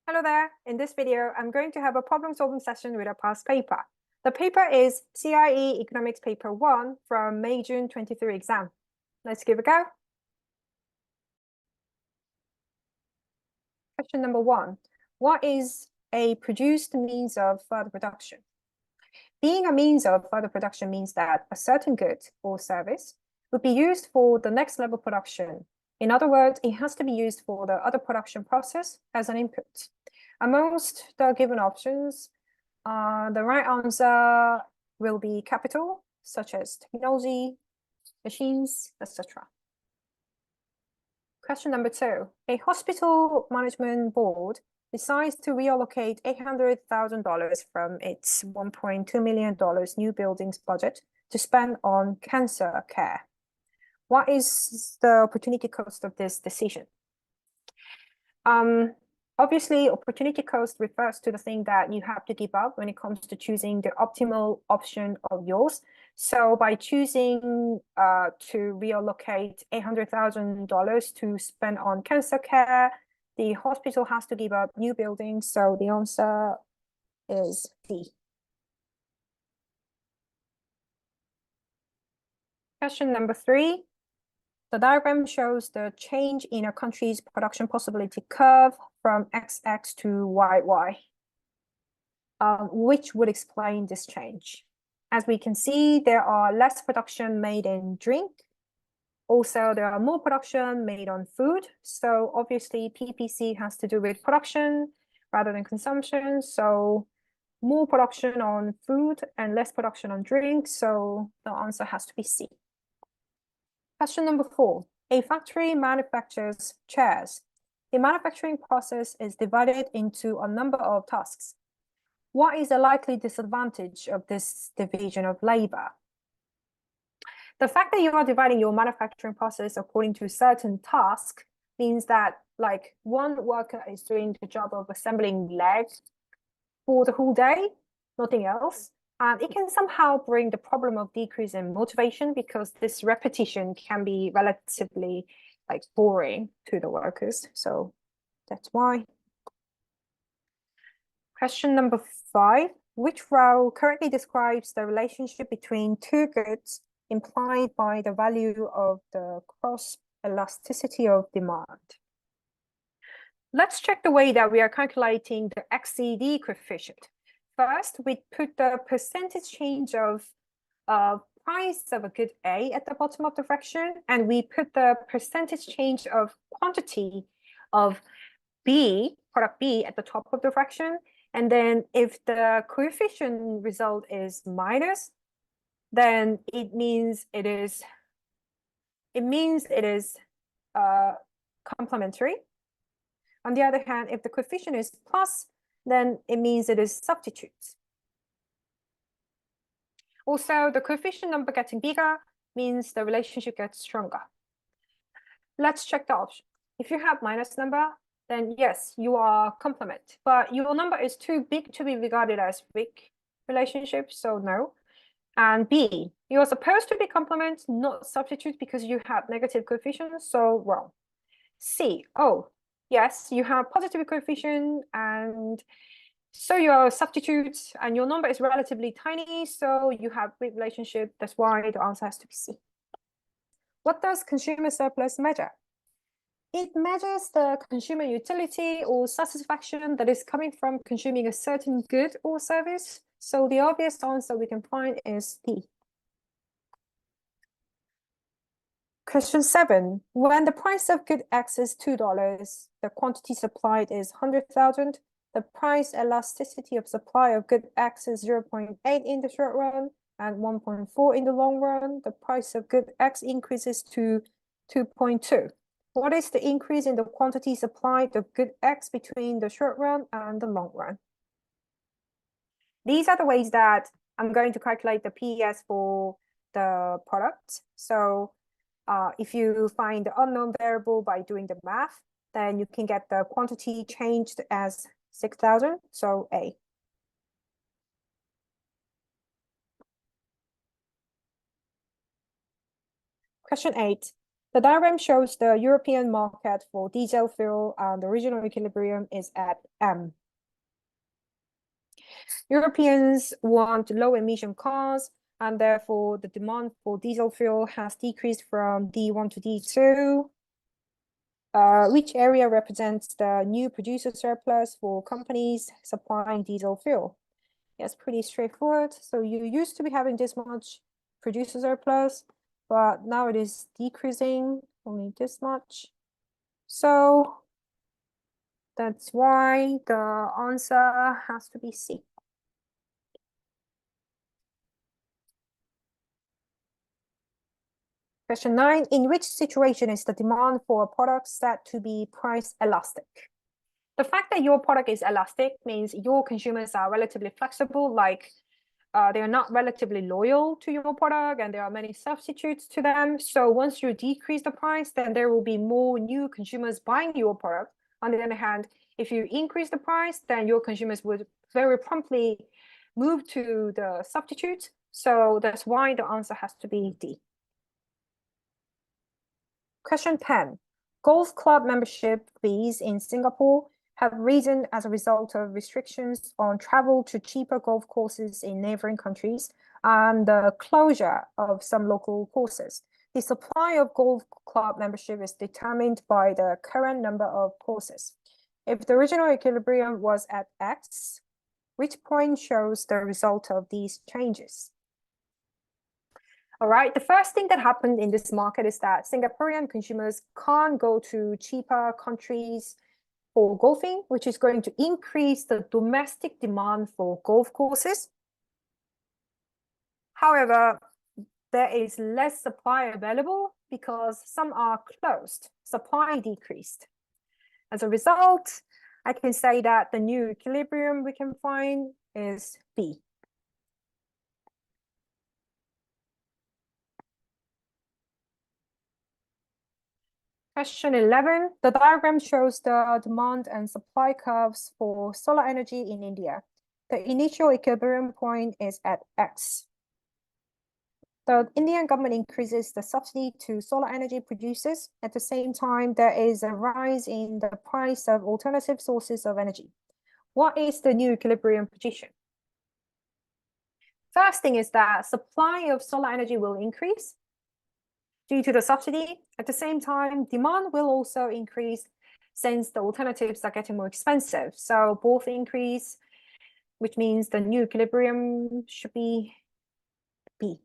Hello there. In this video, I'm going to have a problem-solving session with a past paper. The paper is CIE Economics Paper 1 from May-June 23 exam. Let's give it a go. Question number 1. What is a produced means of further production? Being a means of further production means that a certain good or service would be used for the next level production. In other words, it has to be used for the other production process as an input. Amongst the given options, the right answer will be capital, such as technology, machines, etc. Question number 2. A hospital management board decides to reallocate $800,000 from its $1.2 million new buildings budget to spend on cancer care. What is the opportunity cost of this decision? Obviously, opportunity cost refers to the thing that you have to give up when it comes to choosing the optimal option of yours. So by choosing to reallocate $800,000 to spend on cancer care, the hospital has to give up new buildings. So the answer is D. Question number 3. The diagram shows the change in a country's production possibility curve from XX to YY, which would explain this change. As we can see, there are less production made in drink. Also, there are more production made on food. So obviously, PPC has to do with production rather than consumption. So more production on food and less production on drink. So the answer has to be C. Question number 4. A factory manufactures chairs. The manufacturing process is divided into a number of tasks. What is the likely disadvantage of this division of labor? The fact that you are dividing your manufacturing process according to certain tasks means that, like, one worker is doing the job of assembling legs for the whole day, nothing else. And it can somehow bring the problem of decrease in motivation because this repetition can be relatively boring to the workers. So that's why. Question number 5. Which row currently describes the relationship between two goods implied by the value of the cross elasticity of demand? Let's check the way that we are calculating the XCD coefficient. First, we put the percentage change of price of a good A at the bottom of the fraction, and we put the percentage change of quantity of B, product B, at the top of the fraction. And then if the coefficient result is minus, then it means it is complementary. On the other hand, if the coefficient is plus, then it means it is substitutes. Also, the coefficient number getting bigger means the relationship gets stronger. Let's check the option. If you have minus number, then yes, you are complement. But your number is too big to be regarded as weak relationship, so no. And B, you are supposed to be complement, not substitute, because you have negative coefficients, so wrong. C, oh, yes, you have positive coefficient, and so your substitutes, and your number is relatively tiny, so you have weak relationship. That's why the answer has to be C. What does consumer surplus measure? It measures the consumer utility or satisfaction that is coming from consuming a certain good or service. So the obvious answer we can find is D. Question 7. When the price of good X is $2, the quantity supplied is 100,000. The price elasticity of supply of good X is 0.8 in the short run and 1.4 in the long run. The price of good X increases to 2.2. What is the increase in the quantity supplied of good X between the short run and the long run? These are the ways that I'm going to calculate the PES for the product. So if you find the unknown variable by doing the math, then you can get the quantity changed as 6,000, so A. Question 8. The diagram shows the European market for diesel fuel, and the original equilibrium is at M. Europeans want low emission cars, and therefore the demand for diesel fuel has decreased from D1 to D2. Which area represents the new producer surplus for companies supplying diesel fuel? Yes, pretty straightforward. So you used to be having this much producer surplus, but now it is decreasing only this much. So that's why the answer has to be C. Question 9, in which situation is the demand for a product said to be price elastic? The fact that your product is elastic means your consumers are relatively flexible, like they're not relatively loyal to your product and there are many substitutes to them. So once you decrease the price, then there will be more new consumers buying your product. On the other hand, if you increase the price, then your consumers would very promptly move to the substitute. So that's why the answer has to be D. Question 10. Golf club membership fees in Singapore have risen as a result of restrictions on travel to cheaper golf courses in neighboring countries and the closure of some local courses. The supply of golf club membership is determined by the current number of courses. If the original equilibrium was at X, which point shows the result of these changes? All right, the first thing that happened in this market is that Singaporean consumers can't go to cheaper countries for golfing, which is going to increase the domestic demand for golf courses. However, there is less supply available because some are closed. Supply decreased. As a result, I can say that the new equilibrium we can find is B. Question 11, the diagram shows the demand and supply curves for solar energy in India. The initial equilibrium point is at X. The Indian government increases the subsidy to solar energy producers. At the same time, there is a rise in the price of alternative sources of energy. What is the new equilibrium position? First thing is that supply of solar energy will increase due to the subsidy. At the same time, demand will also increase since the alternatives are getting more expensive. So both increase, which means the new equilibrium should be B.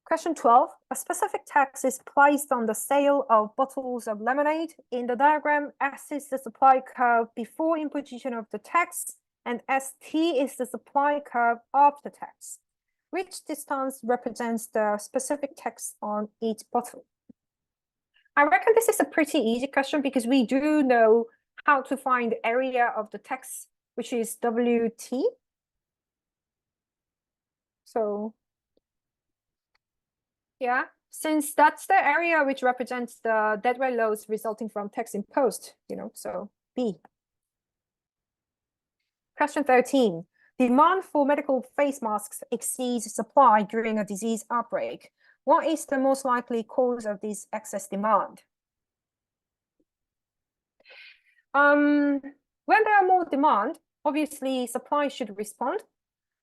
Question 12, a specific tax is placed on the sale of bottles of lemonade. In the diagram, S is the supply curve before imposition of the tax, and ST is the supply curve after tax. Which distance represents the specific tax on each bottle? I reckon this is a pretty easy question because we do know how to find the area of the tax, which is WT. So yeah, since that's the area which represents the deadweight loads resulting from tax imposed, so B. Question 13. Demand for medical face masks exceeds supply during a disease outbreak. What is the most likely cause of this excess demand? When there are more demand, obviously supply should respond.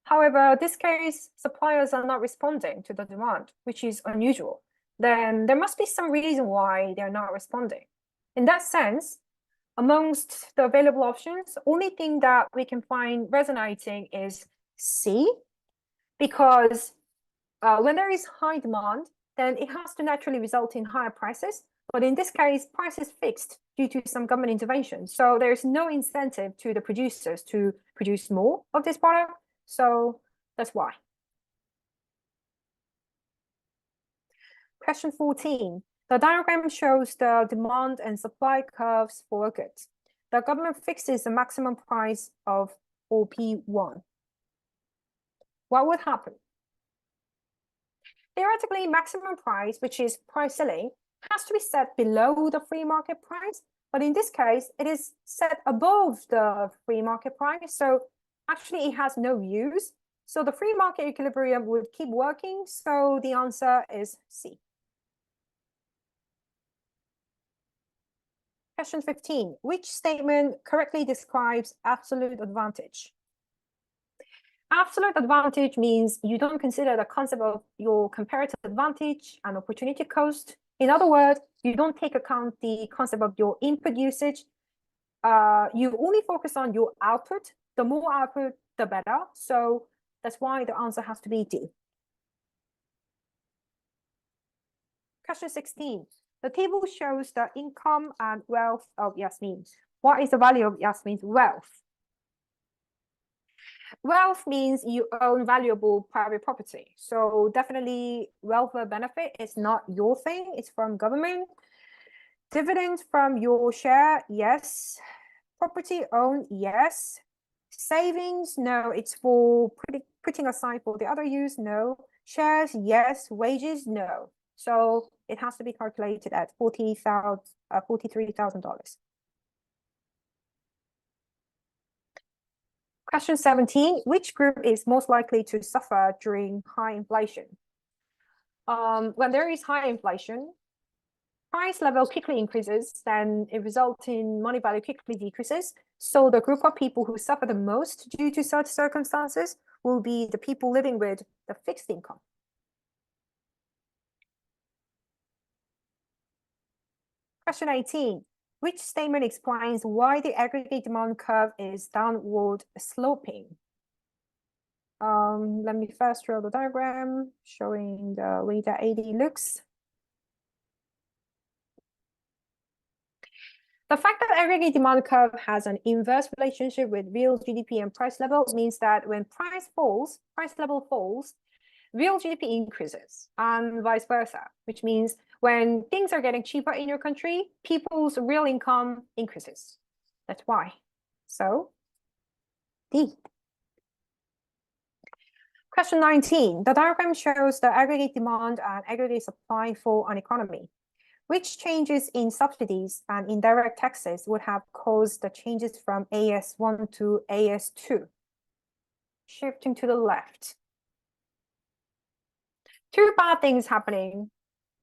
However, in this case, suppliers are not responding to the demand, which is unusual. Then there must be some reason why they're not responding. In that sense, amongst the available options, only thing that we can find resonating is C, because when there is high demand, then it has to naturally result in higher prices. But in this case, price is fixed due to some government intervention. So there's no incentive to the producers to produce more of this product. So that's why. Question 14. The diagram shows the demand and supply curves for a good. The government fixes the maximum price of OP1. What would happen? Theoretically, maximum price, which is price ceiling, has to be set below the free market price. But in this case, it is set above the free market price. So actually, it has no use So the free market equilibrium would keep working. So the answer is C. Question 15. Which statement correctly describes absolute advantage? Absolute advantage means you don't consider the concept of your comparative advantage and opportunity cost. In other words, you don't take account the concept of your input usage. You only focus on your output. The more output, the better. So that's why the answer has to be D. Question 16. The table shows the income and wealth of Yasmin. What is the value of Yasmin's wealth? Wealth means you own valuable private property. So definitely welfare benefit is not your thing. It's from government. Dividends from your share, yes. Property owned, yes. Savings, no. It's for putting aside for the other use, no. Shares, yes. Wages, no. So it has to be calculated at $43,000. Question 17, which group is most likely to suffer during high inflation? When there is high inflation, price level quickly increases, then it results in money value quickly decreases. So the group of people who suffer the most due to such circumstances will be the people living with the fixed income. Question 18. Which statement explains why the aggregate demand curve is downward sloping? Let me first draw the diagram showing the way that AD looks. The fact that aggregate demand curve has an inverse relationship with real GDP and price level means that when price level falls, real GDP increases and vice versa, which means when things are getting cheaper in your country, people's real income increases. That's why. So, D. Question 19. The diagram shows the aggregate demand and aggregate supply for an economy. Which changes in subsidies and indirect taxes would have caused the changes from AS1 to AS2? Shifting to the left. Two bad things happening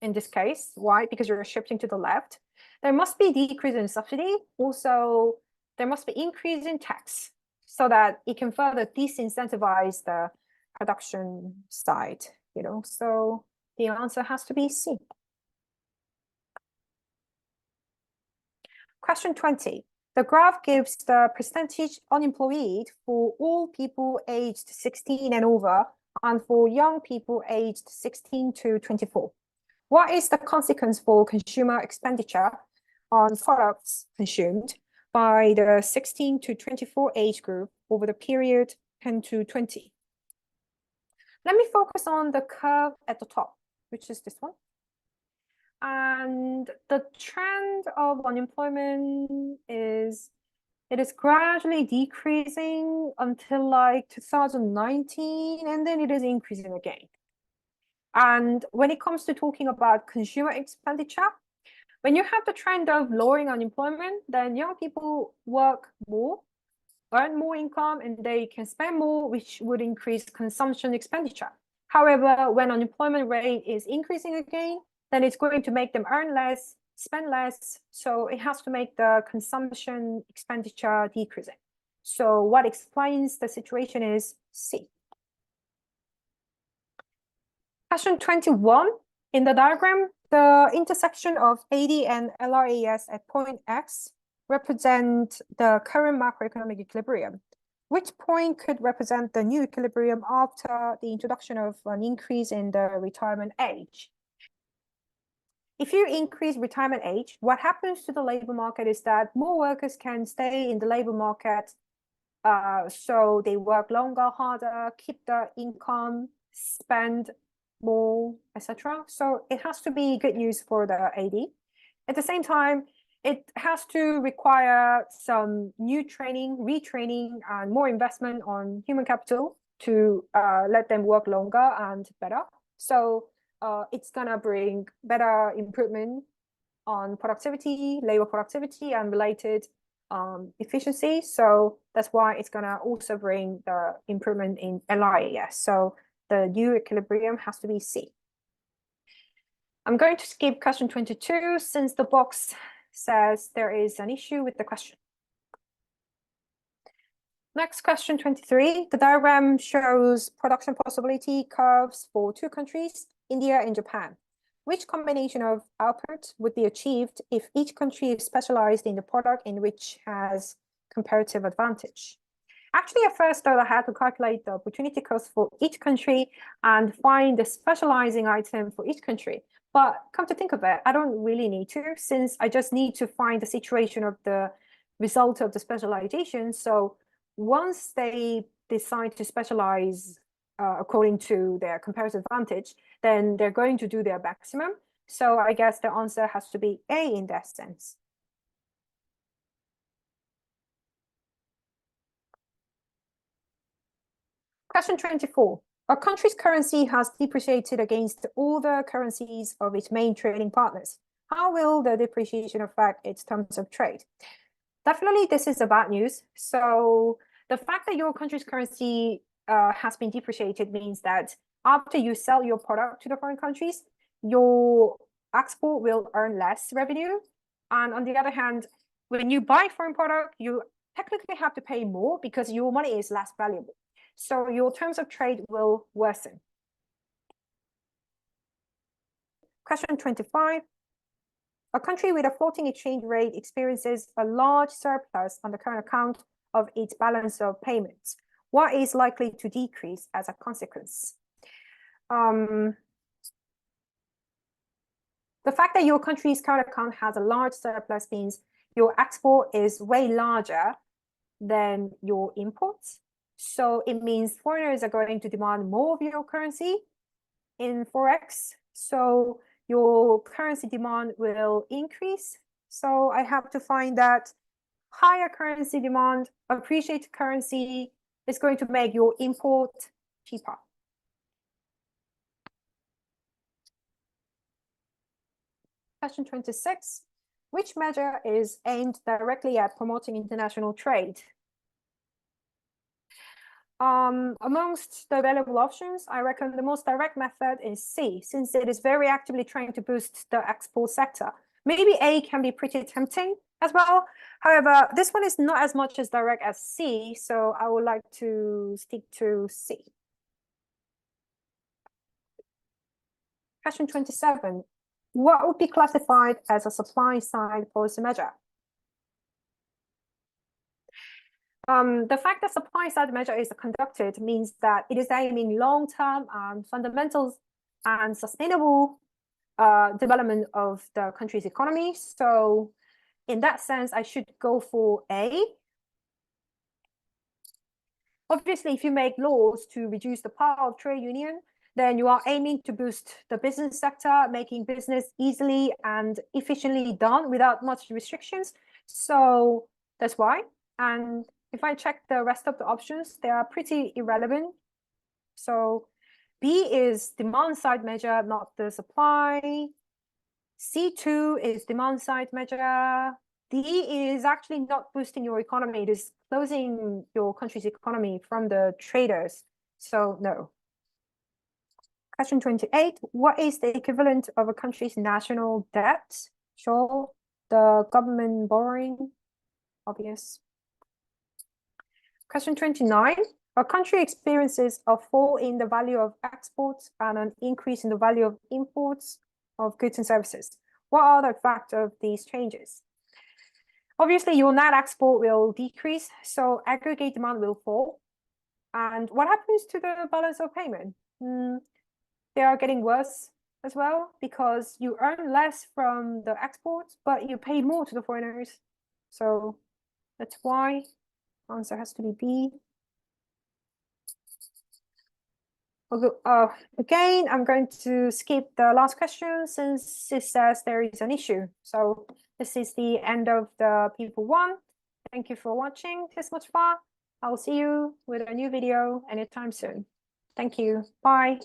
in this case. Why? Because you're shifting to the left. There must be decrease in subsidy. Also, there must be increase in tax so that it can further disincentivize the production side, So the answer has to be C. Question 20. The graph gives the percentage unemployed for all people aged 16 and over and for young people aged 16 to 24. What is the consequence for consumer expenditure on products consumed by the 16 to 24 age group over the period 10 to 20? Let me focus on the curve at the top, which is this one. And the trend of unemployment is gradually decreasing until like 2019, and then it is increasing again. And when it comes to talking about consumer expenditure, when you have the trend of lowering unemployment, then young people work more, earn more income, and they can spend more, which would increase consumption expenditure. However, when unemployment rate is increasing again, then it's going to make them earn less, spend less. So it has to make the consumption expenditure decreasing. So what explains the situation is C. Question 21. In the diagram, the intersection of AD and LRAS at point X represent the current macroeconomic equilibrium. Which point could represent the new equilibrium after the introduction of an increase in the retirement age? If you increase retirement age, what happens to the labor market is that more workers can stay in the labor market. So they work longer, harder, keep the income, spend more, etc. So it has to be good news for the AD. At the same time, it has to require some new training, retraining, and more investment on human capital to let them work longer and better. So it's gonna bring better improvement on productivity, labor productivity, and related efficiency. So that's why it's gonna also bring the improvement in LIAS. So the U equilibrium has to be C. I'm going to skip question 22 since the box says there is an issue with the question. Next, question 23. The diagram shows production possibility curves for two countries, India and Japan. Which combination of output would be achieved if each country is specialized in the product in which has comparative advantage? Actually, at first, though, I had to calculate the opportunity cost for each country and find the specializing item for each country. But come to think of it, I don't really need to, since I just need to find the situation of the result of the specialization. So once they decide to specialize according to their comparative advantage, then they're going to do their maximum. So I guess the answer has to be A in that sense. Question 24. A country's currency has depreciated against all the currencies of its main trading partners. How will the depreciation affect its terms of trade? Definitely, this is a bad news. So the fact that your country's currency has been depreciated means that after you sell your product to the foreign countries, your export will earn less revenue. And on the other hand, when you buy foreign product, you technically have to pay more because your money is less valuable. So your terms of trade will worsen. Question 25. A country with a floating exchange rate experiences a large surplus on the current account of its balance of payments. What is likely to decrease as a consequence? The fact that your country's current account has a large surplus means your export is way larger than your imports. So it means foreigners are going to demand more of your currency in Forex. So your currency demand will increase. So I have to find that higher currency demand, appreciated currency is going to make your import cheaper. Question 26. Which measure is aimed directly at promoting international trade? Amongst the available options, I reckon the most direct method is C, since it is very actively trying to boost the export sector. Maybe A can be pretty tempting as well. However, this one is not as much as direct as C, so I would like to stick to C. Question 27. What would be classified as a supply side policy measure? The fact that supply side measure is conducted means that it is aiming long-term fundamentals and sustainable development of the country's economy. So in that sense, I should go for A. Obviously, if you make laws to reduce the power of trade union, then you are aiming to boost the business sector, making business easily and efficiently done without much restrictions. So that's why. And if I check the rest of the options, they are pretty irrelevant. So B is demand side measure, not the supply. C2 is demand side measure. D is actually not boosting your economy. It is closing your country's economy from the traders. So no. Question 28. What is the equivalent of a country's national debt? Sure, the government borrowing, obvious. Question 29. A country experiences a fall in the value of exports and an increase in the value of imports of goods and services. What are the effects of these changes? Obviously, your net export will decrease, so aggregate demand will fall. And what happens to the balance of payment? They are getting worse as well because you earn less from the exports, but you pay more to the foreigners. So that's why. Answer has to be B. Again, I'm going to skip the last question since it says there is an issue. So this is the end of the people one. Thank you for watching this much far. I'll see you with a new video anytime soon. Thank you. Bye.